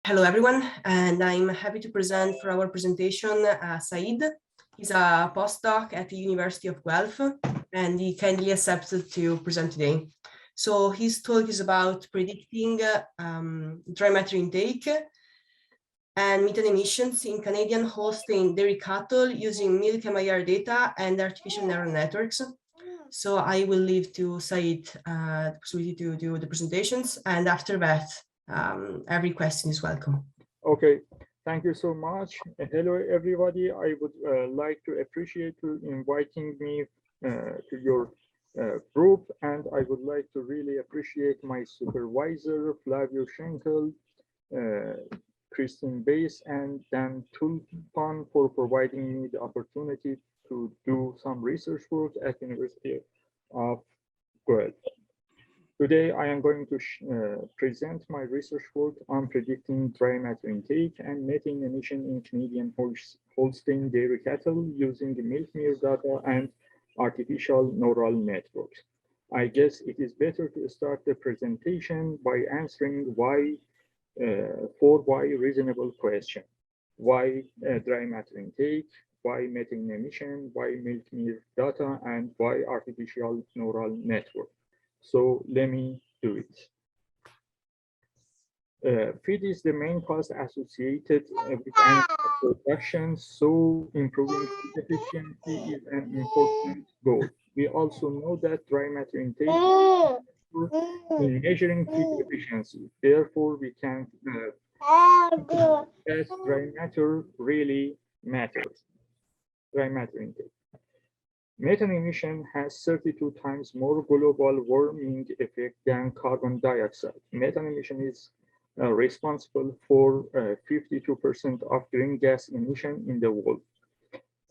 Hello, everyone, and I'm happy to present for our presentation Saeed. He's a postdoc at the University of Guelph, and he kindly accepted to present today. So his talk is about predicting dry matter intake and methane emissions in Canadian Holstein dairy cattle using milk MIR data and artificial neural networks. So I will leave to Saeed the possibility to do the presentations, and after that, every question is welcome. Okay, thank you so much. Hello, everybody. I would like to appreciate you inviting me to your group, and I would like to really appreciate my supervisor, Flavio Schenkel, Christine Bass, and Dan Tulpan for providing me the opportunity to do some research work at University of Guelph. Today, I am going to present my research work on predicting dry matter intake and methane emission in Canadian Holstein dairy cattle using milk mirror data and artificial neural networks. I guess it is better to start the presentation by answering four why reasonable question. Why dry matter intake, why methane emission, why milk mirror data, and why artificial neural network. So let me do it. Feed is the main cost associated with animal production, so improving food efficiency is an important goal. We also know that dry matter intake in measuring feed efficiency. Therefore, we can that dry matter really matters. Dry matter intake. Methane emission has 32 times more global warming effect than carbon dioxide. Methane emission is responsible for 52% of green gas emission in the world.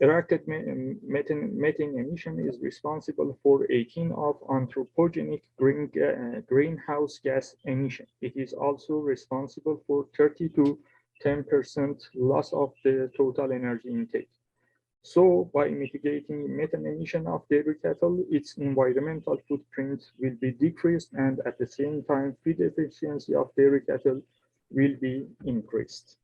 Erected methane emission is responsible for 18 of anthropogenic greenhouse gas emission. It is also responsible for 30 to 10% loss of the total energy intake. So, by mitigating methane emission of dairy cattle, its environmental footprint will be decreased, and at the same time, feed efficiency of dairy cattle will be increased.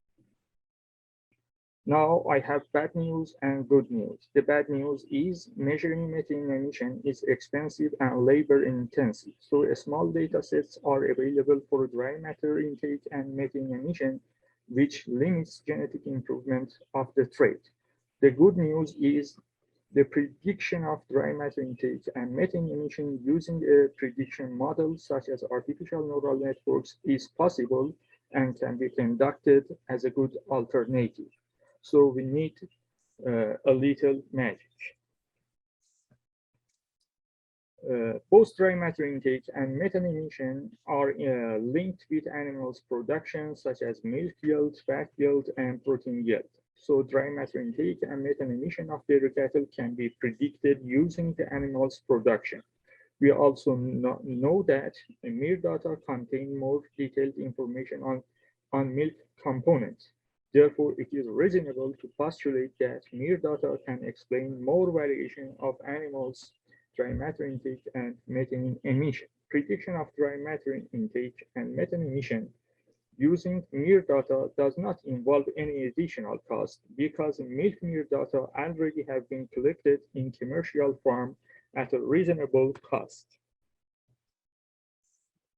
Now, I have bad news and good news. The bad news is measuring methane emission is expensive and labor intensive. So, small data sets are available for dry matter intake and methane emission, which limits genetic improvement of the trait. The good news is the prediction of dry matter intake and methane emission using a prediction model such as artificial neural networks is possible and can be conducted as a good alternative. So we need a little magic. Both dry matter intake and methane emission are linked with animals' production such as milk yield, fat yield, and protein yield. So dry matter intake and methane emission of dairy cattle can be predicted using the animal's production. We also know that mirror data contain more detailed information on milk components. Therefore, it is reasonable to postulate that mirror data can explain more variation of animals' dry matter intake and methane emission. Prediction of dry matter intake and methane emission using mirror data does not involve any additional cost because milk mirror data already have been collected in commercial farm at a reasonable cost.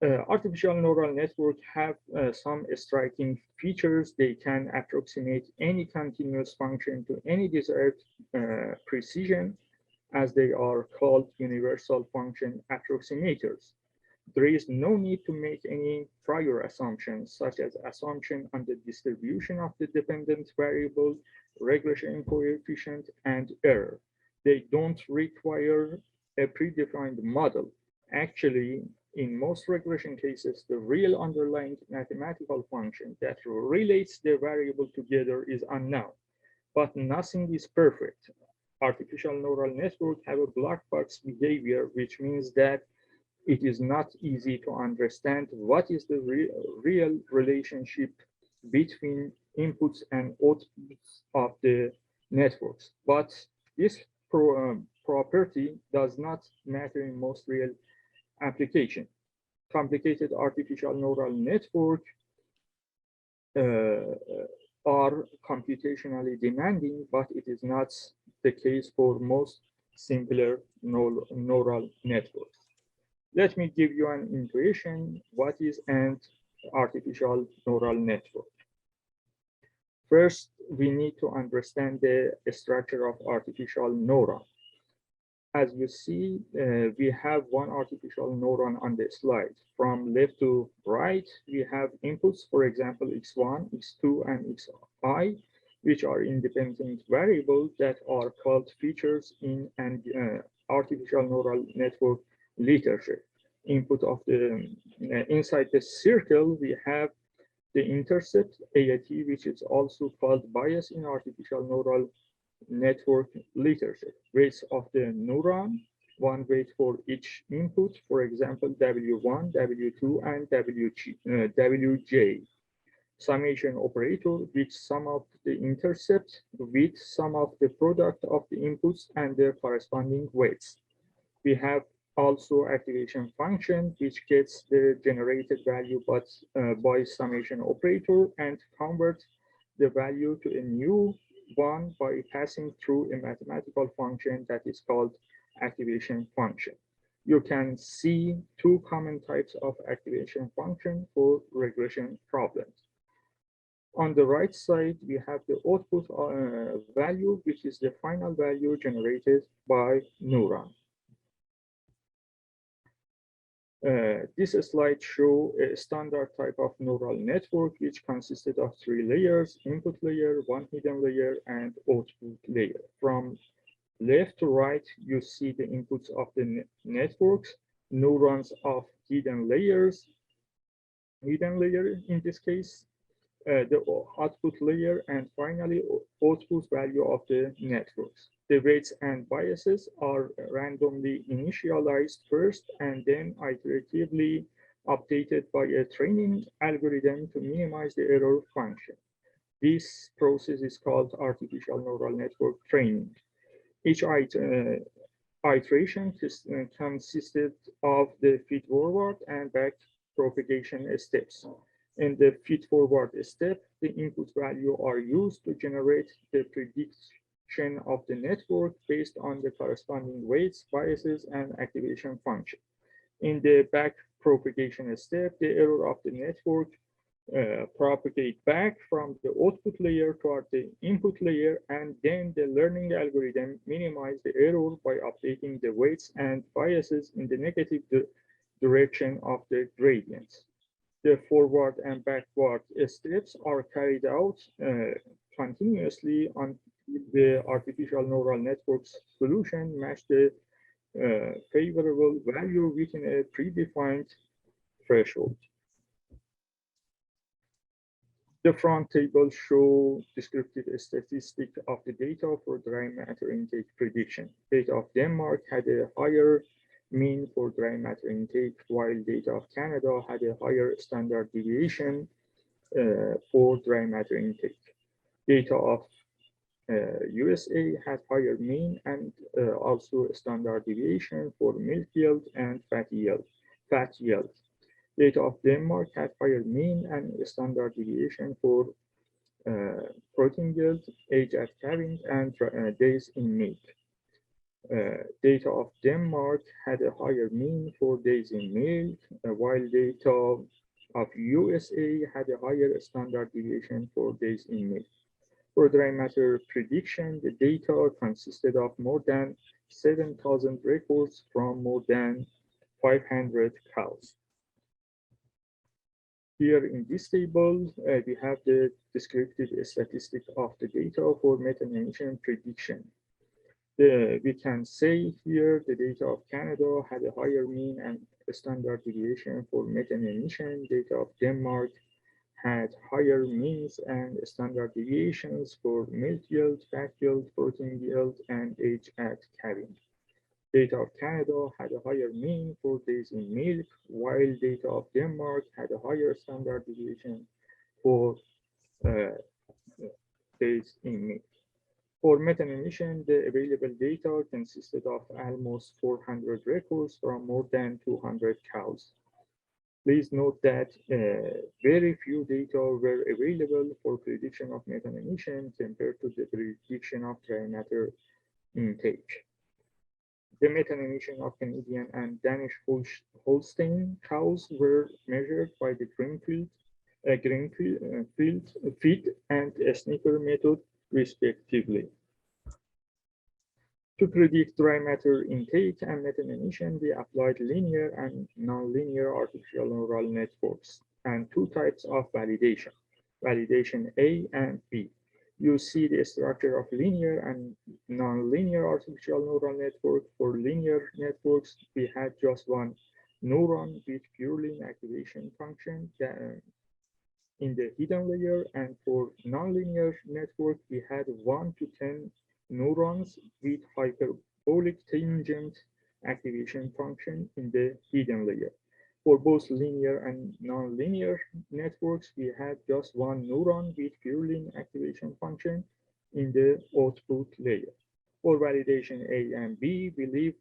Artificial neural networks have some striking features. They can approximate any continuous function to any desired precision, as they are called universal function approximators. There is no need to make any prior assumptions, such as assumption on the distribution of the dependent variable, regression coefficient, and error. They don't require a predefined model. Actually, in most regression cases, the real underlying mathematical function that relates the variable together is unknown, but nothing is perfect. Artificial neural networks have a black box behavior, which means that it is not easy to understand what is the real relationship between inputs and outputs of the networks. But this property does not matter in most real application. Complicated artificial neural network are computationally demanding, but it is not the case for most simpler neural networks. Let me give you an intuition. What is an artificial neural network? First, we need to understand the structure of artificial neuron. As you see, we have one artificial neuron on the slide. From left to right, we have inputs, for example, x1, x2, and xi, which are independent variables that are called features in an artificial neural network literature. Input of the inside the circle, we have the intercept, AAT, which is also called bias in artificial neural network literature. Weights of the neuron, one weight for each input, for example, W1, W2, and WJ. Summation operator, which sum up the intercept with sum of the product of the inputs and their corresponding weights. We have also activation function, which gets the generated value but by summation operator and converts the value to a new one by passing through a mathematical function that is called activation function. You can see two common types of activation function for regression problems. On the right side, we have the output value, which is the final value generated by neuron. This slide shows a standard type of neural network, which consisted of three layers: input layer, one hidden layer, and output layer. From left to right, you see the inputs of the networks, neurons of hidden layer in this case, the output layer, and finally output value of the networks. The weights and biases are randomly initialized first and then iteratively updated by a training algorithm to minimize the error function. This process is called artificial neural network training. Each iteration consisted of the feed-forward and back propagation steps. In the feed-forward step, the input value are used to generate the prediction of the network based on the corresponding weights, biases, and activation function. In the back propagation step, the error of the network propagate back from the output layer toward the input layer, and then the learning algorithm minimize the error by updating the weights and biases in the negative direction of the gradients. The forward and backward steps are carried out continuously until the artificial neural network's solution match the favorable value within a predefined threshold. The front table shows descriptive statistics of the data for dry matter intake prediction. Data of Denmark had a higher mean for dry matter intake, while data of Canada had a higher standard deviation for dry matter intake. Data of USA had higher mean and also a standard deviation for milk yield and fat yield. Data of Denmark had higher mean and a standard deviation for protein yield, age at calving, and days in milk. Data of Denmark had a higher mean for days in milk, while data of USA had a higher standard deviation for days in milk. For dry matter prediction, the data consisted of more than 7,000 records from more than 500 cows. Here in this table, we have the descriptive statistic of the data for methane emission prediction. We can say here the data of Canada had a higher mean and standard deviation for methane emission. Data of Denmark had higher means and standard deviations for milk yield, fat yield, protein yield, and age at calving. Data of Canada had a higher mean for days in milk, while data of Denmark had a higher standard deviation for days in milk. For methane emission, the available data consisted of almost 400 records from more than 200 cows. Please note that very few data were available for prediction of methane emission compared to the prediction of dry matter intake. The methane emission of Canadian and Danish Holstein cows were measured by the Greenfield feed and sniffer method, respectively. To predict dry matter intake and methane emission, we applied linear and nonlinear artificial neural networks and two types of validation, validation A and B. You see the structure of linear and nonlinear artificial neural network. For linear networks, we had just one neuron with purely activation function in the hidden layer, and for nonlinear network, we had 1 to 10 neurons with hyperbolic tangent activation function in the hidden layer. For both linear and nonlinear networks, we had just one neuron with purely activation function in the output layer. For validation A and B, we leave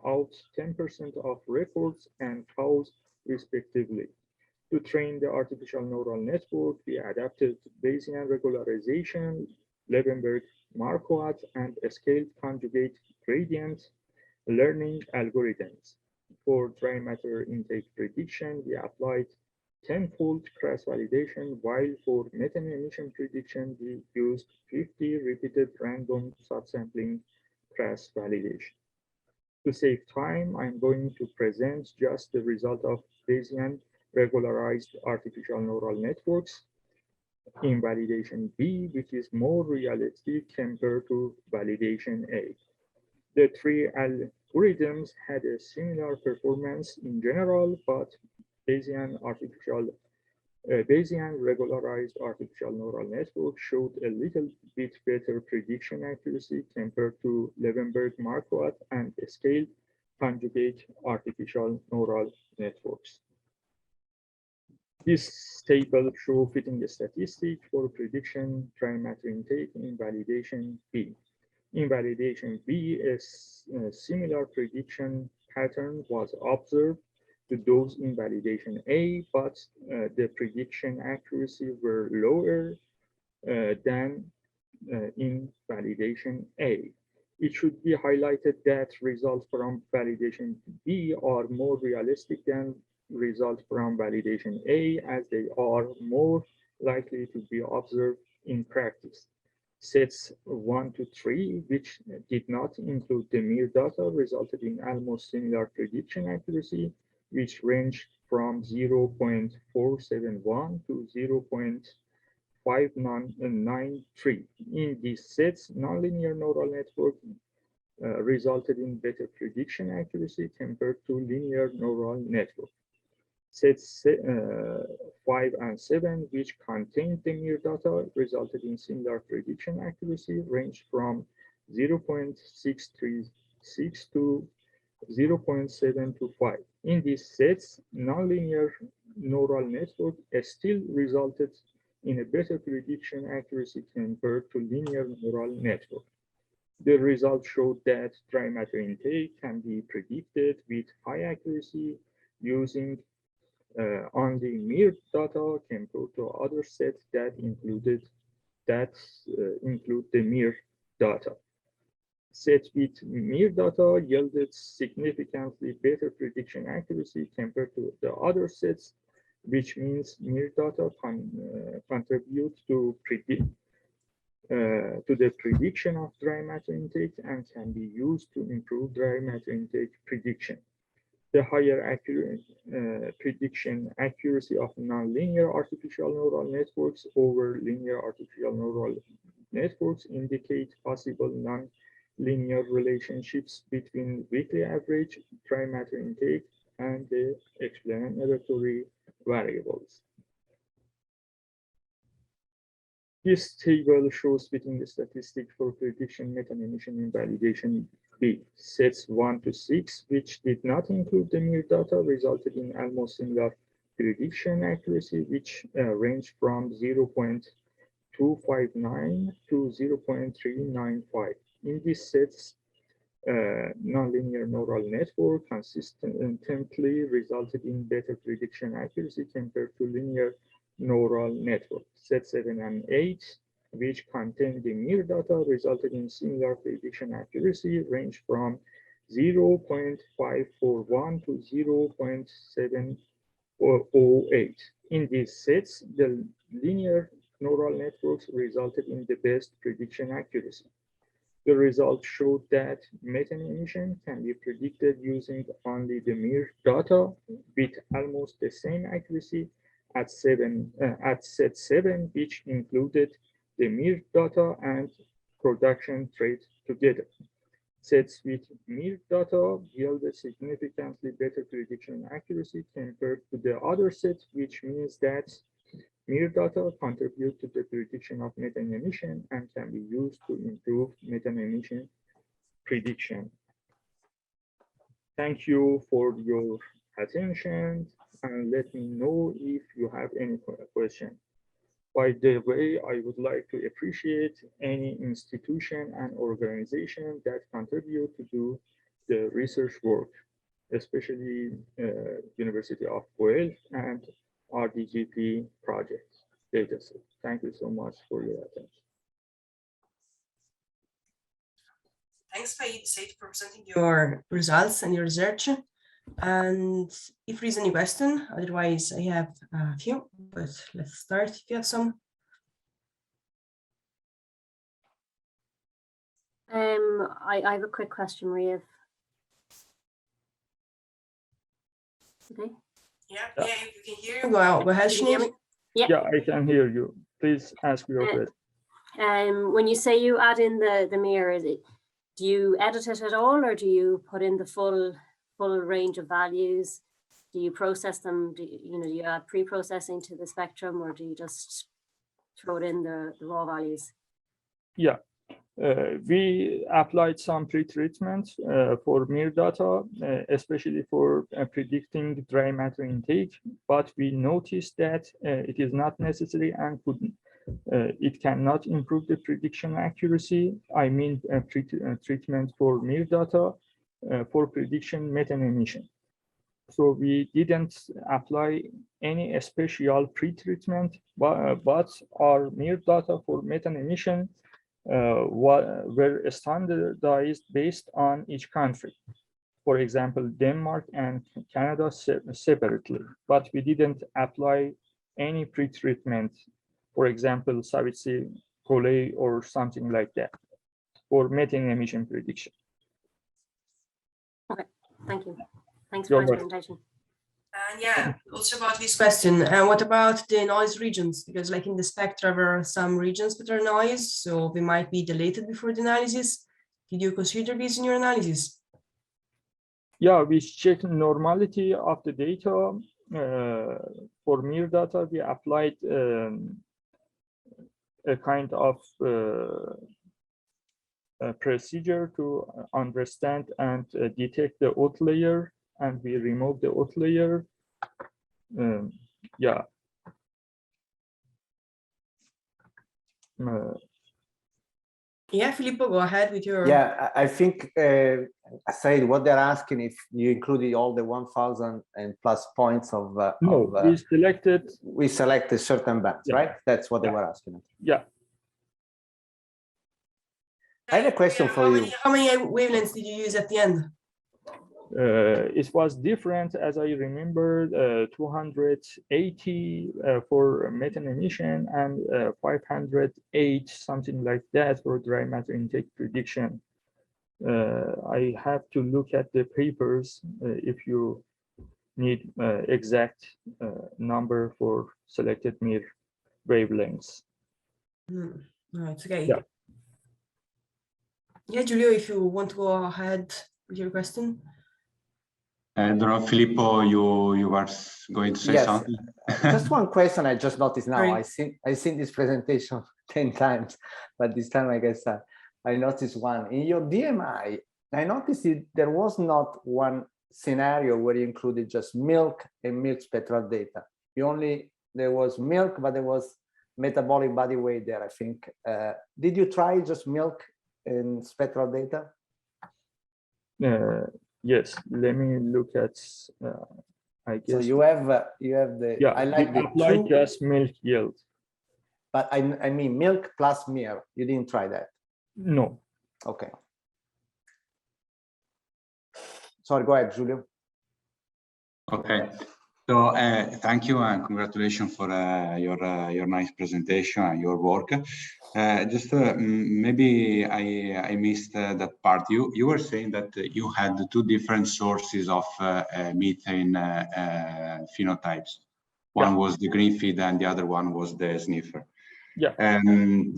out 10% of records and cows respectively. To train the artificial neural network, we adapted Bayesian regularization, Levenberg-Marquardt, and scaled conjugate gradient learning algorithms. For dry matter intake prediction, we applied 10-fold cross-validation, while for methane emission prediction, we used 50 repeated random subsampling cross-validation. To save time, I'm going to present just the result of Bayesian regularized artificial neural networks in validation B, which is more realistic compared to validation A. The three algorithms had a similar performance in general, but Bayesian regularized artificial neural network showed a little bit better prediction accuracy compared to Levenberg-Marquardt and scaled conjugate artificial neural networks. This table shows fitting statistic for prediction dry matter intake in validation B. In validation B, a similar prediction pattern was observed to those in validation A, but the prediction accuracy were lower than in validation A. It should be highlighted that results from validation B are more realistic than results from validation A, as they are more likely to be observed in practice. Sets 1 to 3, which did not include the mere data, resulted in almost similar prediction accuracy, which ranged from 0.471 to 0.593. In these sets, nonlinear neural network resulted in better prediction accuracy compared to linear neural network. Sets 5 and 7, which contained the mere data, resulted in similar prediction accuracy, ranged from 0.636 to 0.725. In these sets, nonlinear neural network still resulted in a better prediction accuracy compared to linear neural network. The results showed that dry matter intake can be predicted with high accuracy using only mere data compared to other sets that include the mere data. Sets with mere data yielded significantly better prediction accuracy compared to the other sets, which means mere data contribute to the prediction of dry matter intake and can be used to improve dry matter intake prediction. The higher prediction accuracy of nonlinear artificial neural networks over linear artificial neural networks indicate possible non-linear relationships between weekly average dry matter intake and the explanatory variables. This table shows fitting the statistic for prediction methane emission in validation B. Sets 1 to 6, which did not include the mere data, resulted in almost similar prediction accuracy, which ranged from 0.259 to 0.395. In these sets, nonlinear neural network consistently resulted in better prediction accuracy compared to linear neural network. Set 7 and 8, which contain the mere data, resulted in similar prediction accuracy range from 0.541 to 0.708. In these sets, the linear neural networks resulted in the best prediction accuracy. The results showed that methane emission can be predicted using only the mere data with almost the same accuracy at set 7, which included the mere data and production trait together. Sets with mere data yielded significantly better prediction accuracy compared to the other sets, which means that mere data contribute to the prediction of methane emission and can be used to improve methane emission prediction. Thank you for your attention, and let me know if you have any question. By the way, I would like to appreciate any institution and organization that contribute to do the research work, especially University of Guelph and RDGP project dataset. Thank you so much for your attention. Thanks, Saeed, for presenting your results and your research. And if there is any question, otherwise I have a few, but let's start if you have some. I have a quick question, Maria. Okay. Yeah, you can hear you. Go ahead, Sinead. Yeah, I can hear you. Please ask your question. When you say you add in the mirror, do you edit it at all, or do you put in the full range of values? Do you process them? Do you add pre-processing to the spectrum, or do you just throw it in the raw values? Yeah, we applied some pre-treatment for mere data, especially for predicting dry matter intake, but we noticed that it is not necessary and it cannot improve the prediction accuracy. I mean, treatment for mere data for prediction methane emission. So we didn't apply any special pre-treatment, but our mere data for methane emission were standardized based on each country. For example, Denmark and Canada separately, but we didn't apply any pre-treatment, for example, Savitsi, Collet, or something like that for methane emission prediction. Okay, thank you. Thanks for the presentation. And yeah, also about this question, what about the noise regions? Because like in the spectra, there are some regions that are noise, so they might be deleted before the analysis. Did you consider this in your analysis? Yeah, we checked normality of the data. For mere data, we applied a kind of procedure to understand and detect the outlier, and we remove the outlier. Yeah. Yeah, Filippo, go ahead with your. Yeah, I think Saeed, what they're asking if you included all the 1,000 and plus points of. No, we selected certain bands, yeah. Right? That's what they were asking. Yeah. I have a question for you. How many wavelengths did you use at the end? It was different, as I remember, 280 for methane emission and 508, something like that, for dry matter intake prediction. I have to look at the papers if you need exact number for selected mere wavelengths. No, it's okay. Yeah. Yeah, Giulio, if you want to go ahead with your question. I don't know, Filippo, you were going to say something? Just one question I just noticed now. Right. I seen this presentation 10 times, but this time I guess I noticed one. In your DMI, I noticed there was not one scenario where you included just milk and milk spectral data. There was milk, but there was metabolic body weight there, I think. Did you try just milk and spectral data? Yes, let me look at. I guess. So you have the. Yeah, I like the apply two, just milk yield. but I mean milk plus mere. You didn't try that. No. Okay. Sorry, go ahead, Giulio. Okay. So thank you and congratulations for your nice presentation and your work. Just maybe I missed that part. You were saying that you had two different sources of methane phenotypes. One was the green feed and the other one was the sniffer. Yeah.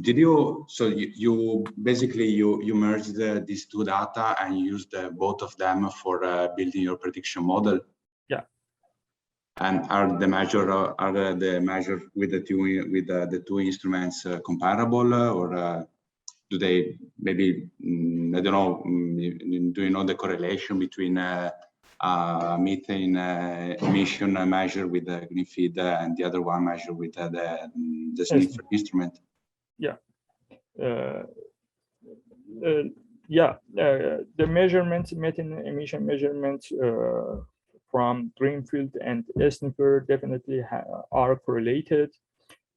Did you? So you basically you merged these two data and used both of them for building your prediction model. Yeah. And are the measure with the two instruments comparable, or do they maybe I don't know? Do you know the correlation between methane emission measure with the green feed and the other one measure with the sniffer instrument? Yeah. The measurements, methane emission measurements from Greenfield and sniffer definitely are correlated.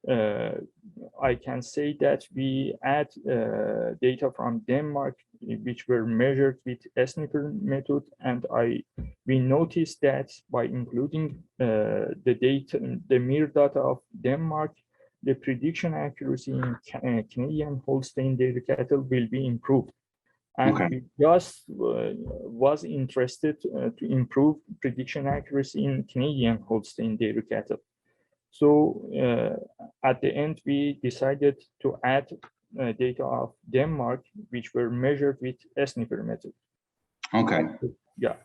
I can say that we add data from Denmark, which were measured with sniffer method, and we noticed that by including the data, the mere data of Denmark, the prediction accuracy in Canadian Holstein dairy cattle will be improved. And we just was interested to improve prediction accuracy in Canadian Holstein dairy cattle. So at the end, we decided to add data of Denmark, which were measured with sniffer method. Okay. Yeah.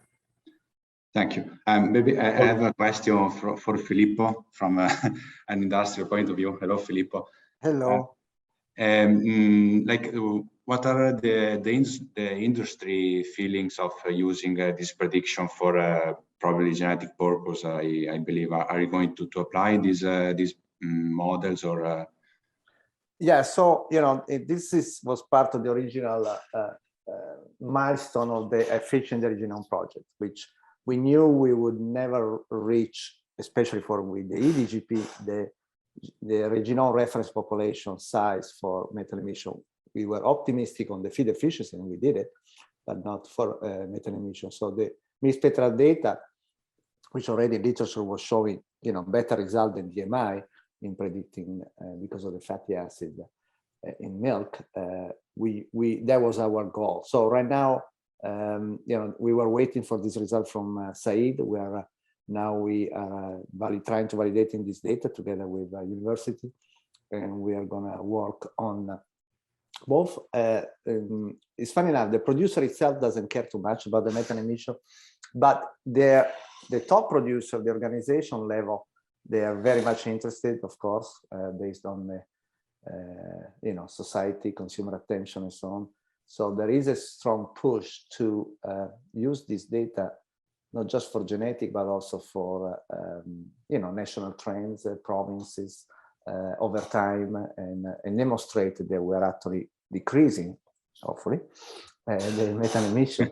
Thank you. Maybe I have a question for Filippo from an industrial point of view. Hello, Filippo. Hello. What are the industry feelings of using this prediction for probably genetic purpose? I believe. Are you going to apply these models or? Yeah. So this was part of the original milestone of the efficient genome project, which we knew we would never reach, especially with the EDGP, the genome reference population size for methane emission. We were optimistic on the feed efficiency, and we did it, but not for methane emission. So the mid-spectral data, which already literature was showing, better result than DMI in predicting because of the fatty acid in milk. That was our goal. So right now, we were waiting for this result from Saeed. We are trying to validating this data together with the university, and we are going to work on both. It's funny enough, the producer itself doesn't care too much about the methane emission, but the top producer, the organization level, they are very much interested, of course, based on the society, consumer attention, and so on. So there is a strong push to use this data, not just for genetic, but also for national trends, provinces over time, and demonstrate that we're actually decreasing, hopefully, the methane emission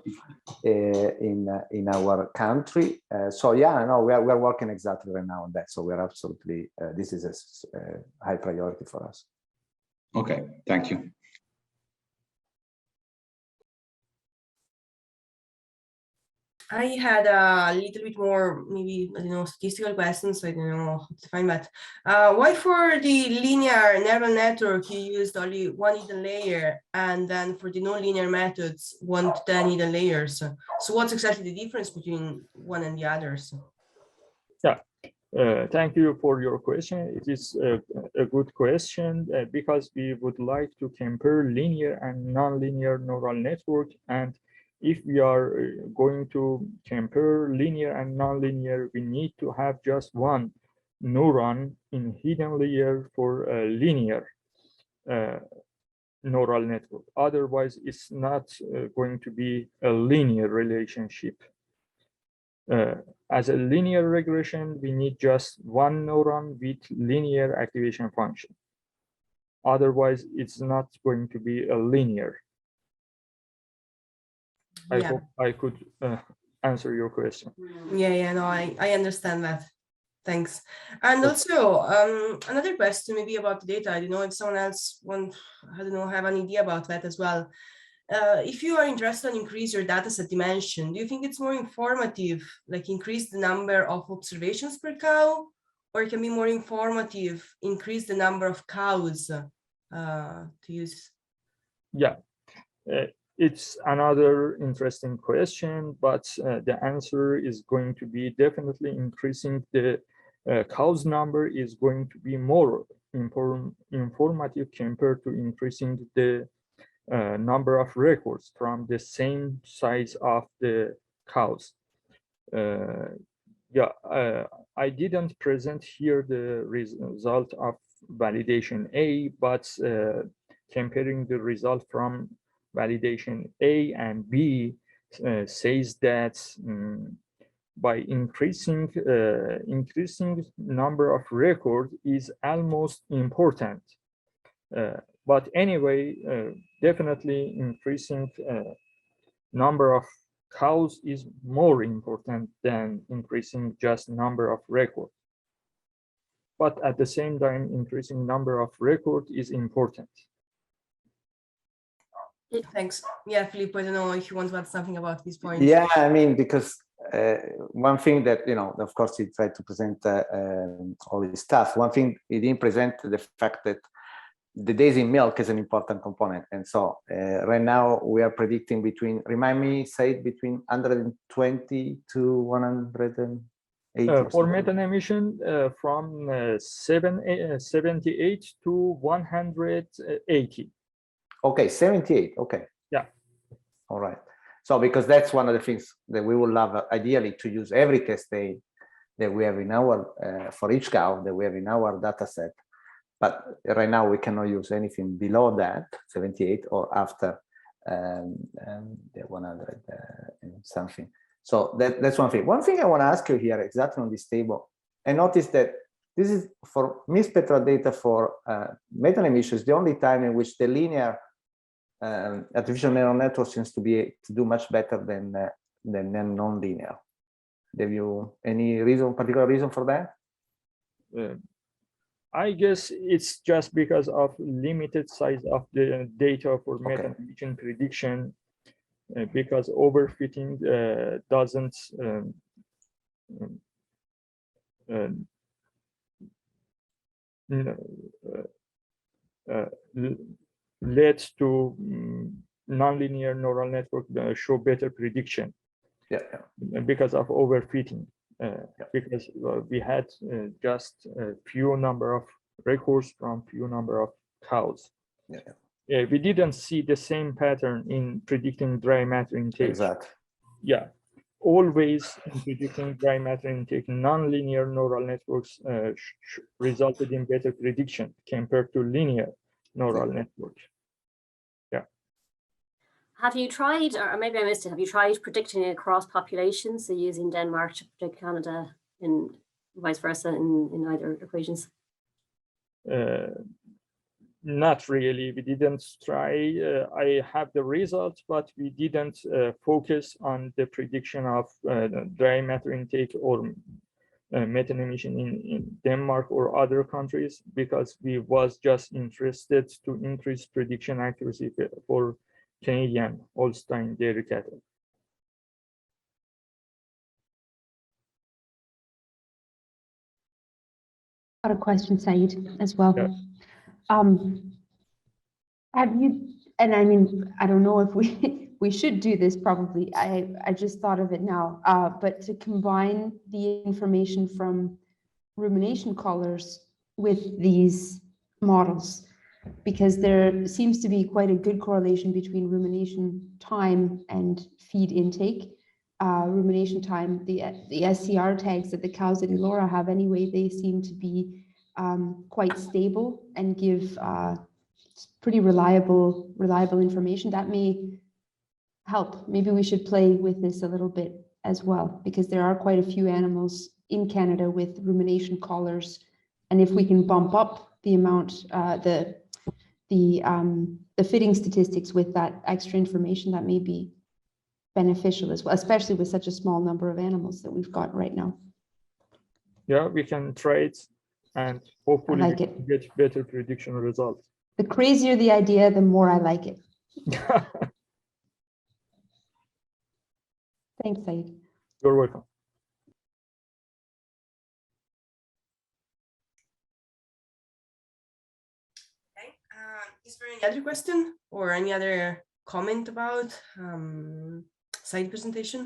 in our country. So yeah, no, we are working exactly right now on that. So we're absolutely this is a high priority for us. Okay, thank you. I had a little bit more, maybe, I don't know, statistical questions. I don't know how to define that. Why for the linear neural network, you used only one hidden layer, and then for the non-linear methods, 1 to 10 hidden layers? So what's exactly the difference between one and the others? Yeah, thank you for your question. It is a good question because we would like to compare linear and non-linear neural network. And if we are going to compare linear and non-linear, we need to have just one neuron in hidden layer for a linear neural network. Otherwise, it's not going to be a linear relationship. As a linear regression, we need just one neuron with linear activation function. Otherwise, it's not going to be a linear. I Yeah. hope I could answer your question. Yeah, no, I understand that. Thanks. And also, another question maybe about the data. I don't know if someone else have an idea about that as well. If you are interested in increase your data set dimension, do you think it's more informative, like increase the number of observations per cow, or it can be more informative, increase the number of cows to use? Yeah, it's another interesting question, but the answer is going to be definitely increasing the cows number is going to be more informative compared to increasing the number of records from the same size of the cows. I didn't present here the result of validation A, but comparing the result from validation A and B says that by increasing number of records is almost important. But anyway, definitely increasing number of cows is more important than increasing just number of records. But at the same time, increasing number of records is important. Thanks. Yeah, Filippo, I don't know if you want to add something about this point. Yeah, I mean, because one thing that, of course, he tried to present all his stuff. One thing he didn't present the fact that the days in milk is an important component. And so right now we are predicting between, remind me, Saeed, between 120 to 180. For methane emission from 78 to 180. Okay, 78, okay. Yeah. All right. So because that's one of the things that we would love ideally to use every test day that we have in our, for each cow that we have in our data set. But right now we cannot use anything below that, 78 or after the 100 and something. So that's one thing. One thing I want to ask you here exactly on this table, I noticed that this is for mixed spectral data for methane emissions, the only time in which the linear artificial neural network seems to do much better than non-linear. Have you any particular reason for that? I guess it's just because of limited size of the data for methane emission prediction, because overfitting doesn't led to nonlinear neural network show better prediction. Yeah. Because of overfitting. Because we had just a few number of records from few number of cows. We didn't see the same pattern in predicting dry matter intake. Exactly. Yeah, always in predicting dry matter intake, nonlinear neural networks resulted in better prediction compared to linear neural networks. Yeah. Have you tried, or maybe I missed it, have you tried predicting across populations, so using Denmark to predict Canada and vice versa in either equations? Not really, we didn't try. I have the results, but we didn't focus on the prediction of dry matter intake or methane emission in Denmark or other countries, because we was just interested to increase prediction accuracy for Canadian Holstein dairy cattle. Got a question, Saeed, as well. Yeah. Have you, and I mean, I don't know if we should do this probably, I just thought of it now, but to combine the information from rumination collars with these models, because there seems to be quite a good correlation between rumination time and feed intake. Rumination time, the SCR tags that the cows at Elora have anyway, they seem to be quite stable and give pretty reliable information. That may help. Maybe we should play with this a little bit as well, because there are quite a few animals in Canada with rumination collars, and if we can bump up the amount, the fitting statistics with that extra information, that may be beneficial as well, especially with such a small number of animals that we've got right now. Yeah, we can trade and hopefully I like we it. can get better prediction results. The crazier the idea, the more I like it. Thanks, Saeed. You're welcome. Okay. Is there any other question or any other comment about Saeed presentation?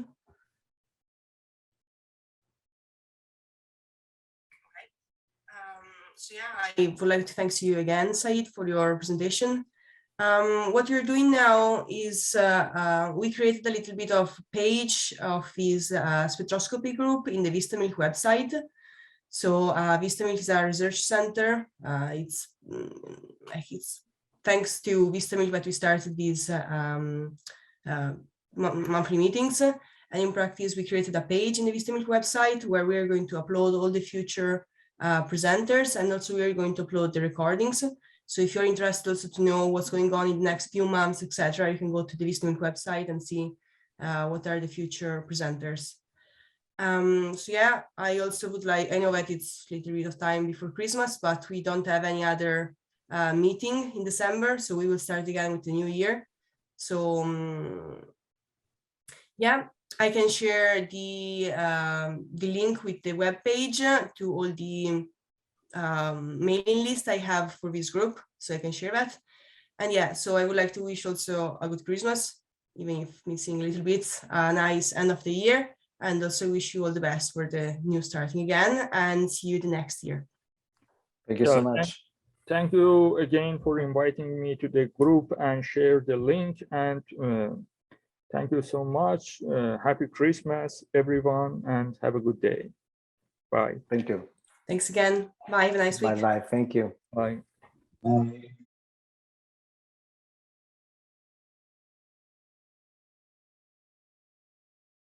So yeah, I would like to thank you again, Saeed, for your presentation. What we're doing now is we created a little bit of page of his spectroscopy group in the VistaMilk website. So VistaMilk is our research center. It's thanks to VistaMilk that we started these monthly meetings. And in practice, we created a page in the VistaMilk website where we're going to upload all the future presenters, and also we're going to upload the recordings. So if you're interested also to know what's going on in the next few months, etc., you can go to the VistaMilk website and see what are the future presenters. So yeah, I also would like, I know that it's a little bit of time before Christmas, but we don't have any other meeting in December, so we will start again with the new year. So yeah, I can share the link with the web page to all the mailing list I have for this group, so I can share that. And yeah, so I would like to wish also a good Christmas, even if missing a little bit, a nice end of the year, and also wish you all the best for the new starting again, and see you the next year. Thank you so much. Thank you again for inviting me to the group and share the link, and thank you so much. Happy Christmas, everyone, and have a good day. Bye. Thank you. Thanks again. Bye. Have a nice week. Bye-bye. Thank you. Bye. Bye.